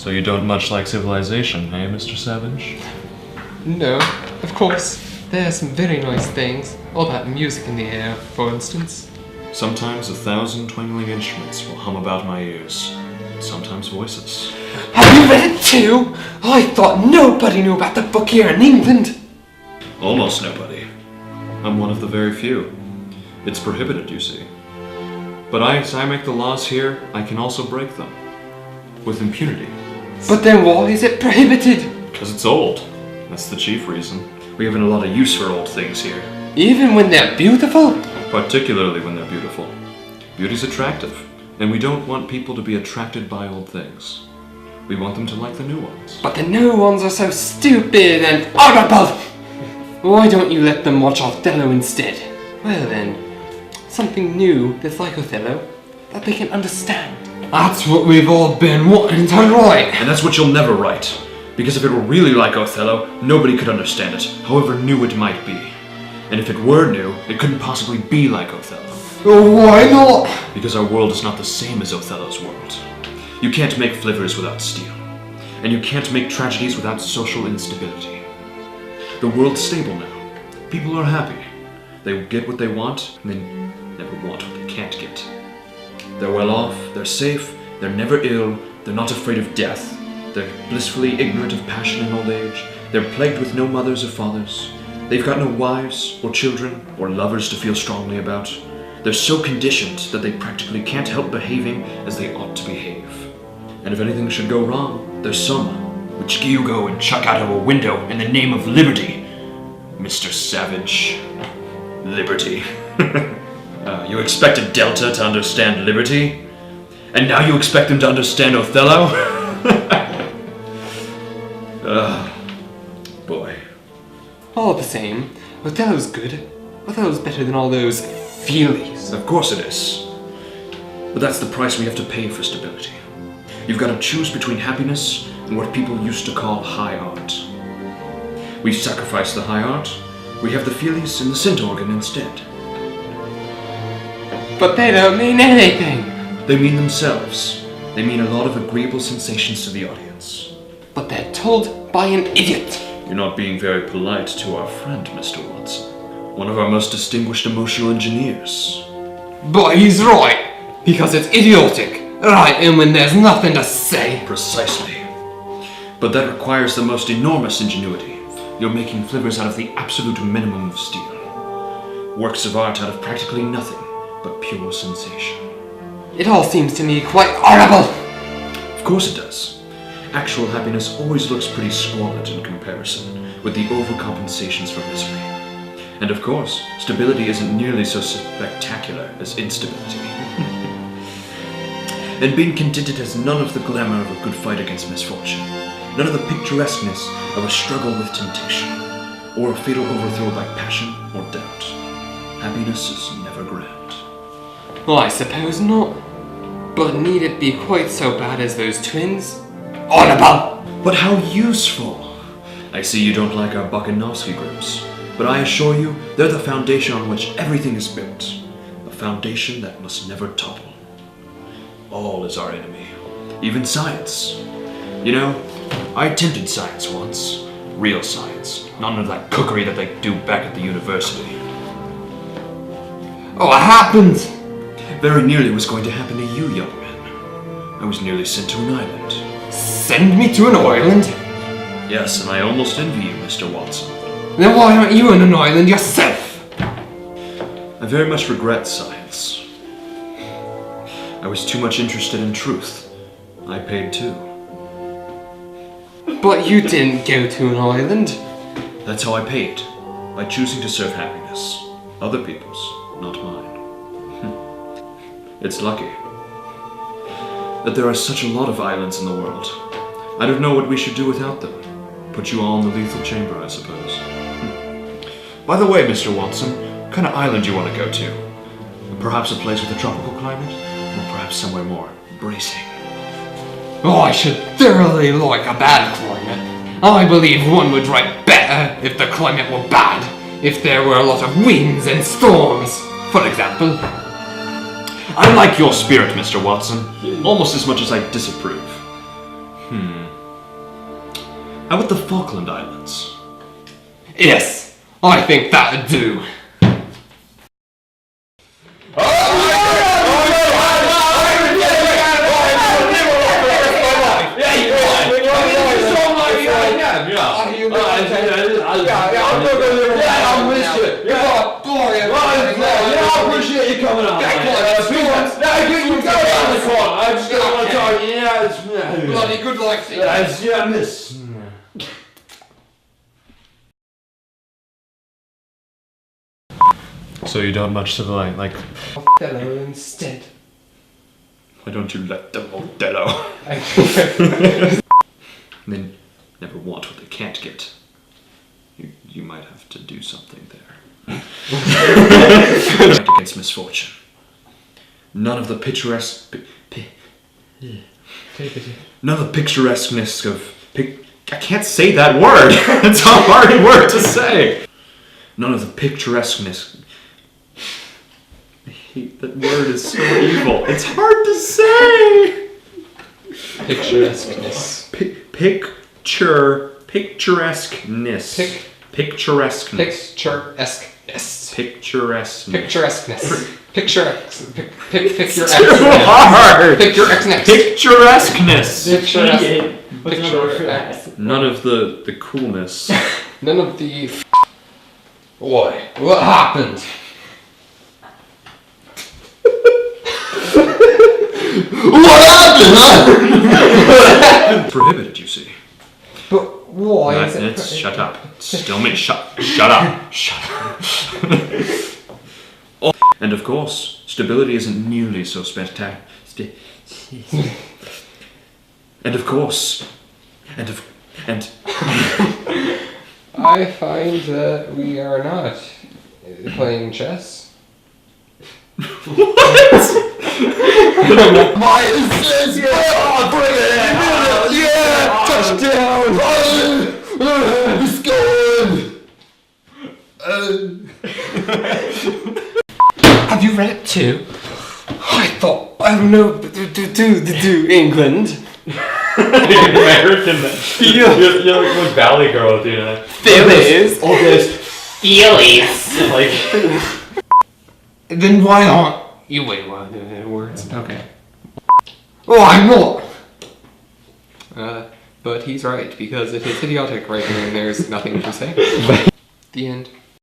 So you don't much like civilization, hey, Mr. Savage? No, of course. There are some very nice things. All that music in the air, for instance. Sometimes 1,000 twinkling instruments will hum about my ears. Sometimes voices. Have you read it too? I thought nobody knew about the book here in England. Almost nobody. I'm one of the very few. It's prohibited, you see. But as I make the laws here, I can also break them. With impunity. But then why is it prohibited? Because it's old. That's the chief reason. We haven't a lot of use for old things here. Even when they're beautiful? Particularly when they're beautiful. Beauty's attractive, and we don't want people to be attracted by old things. We want them to like the new ones. But the new ones are so stupid and horrible! Why don't you let them watch Othello instead? Well then, something new that's like Othello, that they can understand. That's what we've all been wanting to write! And that's what you'll never write. Because if it were really like Othello, nobody could understand it, however new it might be. And if it were new, it couldn't possibly be like Othello. Oh, why not? Because our world is not the same as Othello's world. You can't make flivvers without steel. And you can't make tragedies without social instability. The world's stable now. People are happy. They get what they want, and they never want what they can't get. They're well off, they're safe, they're never ill, they're not afraid of death. They're blissfully ignorant of passion in old age. They're plagued with no mothers or fathers. They've got no wives, or children, or lovers to feel strongly about. They're so conditioned that they practically can't help behaving as they ought to behave. And if anything should go wrong, there's some which you go and chuck out of a window in the name of liberty. Mr. Savage. Liberty. You expected Delta to understand liberty? And now you expect them to understand Othello? Boy. All the same, Othello's good. Othello's better than all those feelies. Of course it is. But that's the price we have to pay for stability. You've got to choose between happiness and what people used to call high art. We've sacrificed the high art. We have the feelies and the synth organ instead. But they don't mean anything. They mean themselves. They mean a lot of agreeable sensations to the audience. But they're told by an idiot. You're not being very polite to our friend, Mr. Watson. One of our most distinguished emotional engineers. But he's right, because it's idiotic. Right, and when there's nothing to say. Precisely. But that requires the most enormous ingenuity. You're making flivvers out of the absolute minimum of steel. Works of art out of practically nothing but pure sensation. It all seems to me quite horrible. Of course it does. Actual happiness always looks pretty squalid in comparison with the overcompensations for misery. And of course, stability isn't nearly so spectacular as instability. And being contented has none of the glamour of a good fight against misfortune, none of the picturesqueness of a struggle with temptation, or a fatal overthrow by passion or doubt. Happiness is never grand. Well, I suppose not. But need it be quite so bad as those twins? Horrible! But how useful! I see you don't like our Bakanovsky groups, but I assure you they're the foundation on which everything is built. A foundation that must never topple. All is our enemy, even science. You know, I attempted science once. Real science, none of that cookery that they do back at the university. Oh, what happened? Very nearly was going to happen to you, young man. I was nearly sent to an island. Send me to an island? Yes, and I almost envy you, Mr. Watson. Then why aren't you on an island yourself? I very much regret science. I was too much interested in truth. I paid too. But you didn't go to an island. That's how I paid, by choosing to serve happiness. Other people's, not mine. It's lucky that there are such a lot of islands in the world. I don't know what we should do without them. Put you all in the lethal chamber, I suppose. By the way, Mr. Watson, what kind of island do you want to go to? Perhaps a place with a tropical climate? Or perhaps somewhere more bracing? Oh, I should thoroughly like a bad climate. I believe one would write better if the climate were bad. If there were a lot of winds and storms, for example. I like your spirit, Mr. Watson, almost as much as I disapprove. How about the Falkland Islands? Yes, I think that'd do. I appreciate you coming on. I just don't want to talk. Yeah, Bloody good luck to you. yeah, miss. So you don't much to the like. Othello instead. Why don't you let them Othello? They never want what they can't get. You might have to do something there. Fight against misfortune. None of the picturesque... None of the picturesqueness of... I can't say that word! It's a hard word to say! None of the picturesqueness... I hate that word, is so evil. It's hard to say! Picturesqueness. Picturesqueness. Picturesqueness. Picturesqueness. Picturesqueness. Picturesqueness. Too hard! Picturesqueness. Picturesqueness. None of the coolness. None of the... Boy, what happened? What happened? Prohibited, you see. But why is it... Shut up. Still me. Shut up. Shut up. Oh, and of course, stability isn't nearly so spectacular. And of course, and I find that we are not playing chess. What? My assist! Yeah, bring it in! Yeah, touchdown! Let's go! Have you read it too? I thought, I don't know, do England. American. You're like Valley Girl, you know. Phillies. All this Phillies. Like. Then why aren't you? Wait, what? Words? Okay. Oh, I'm not! But he's right, because it is idiotic right here and there's nothing to say. The end.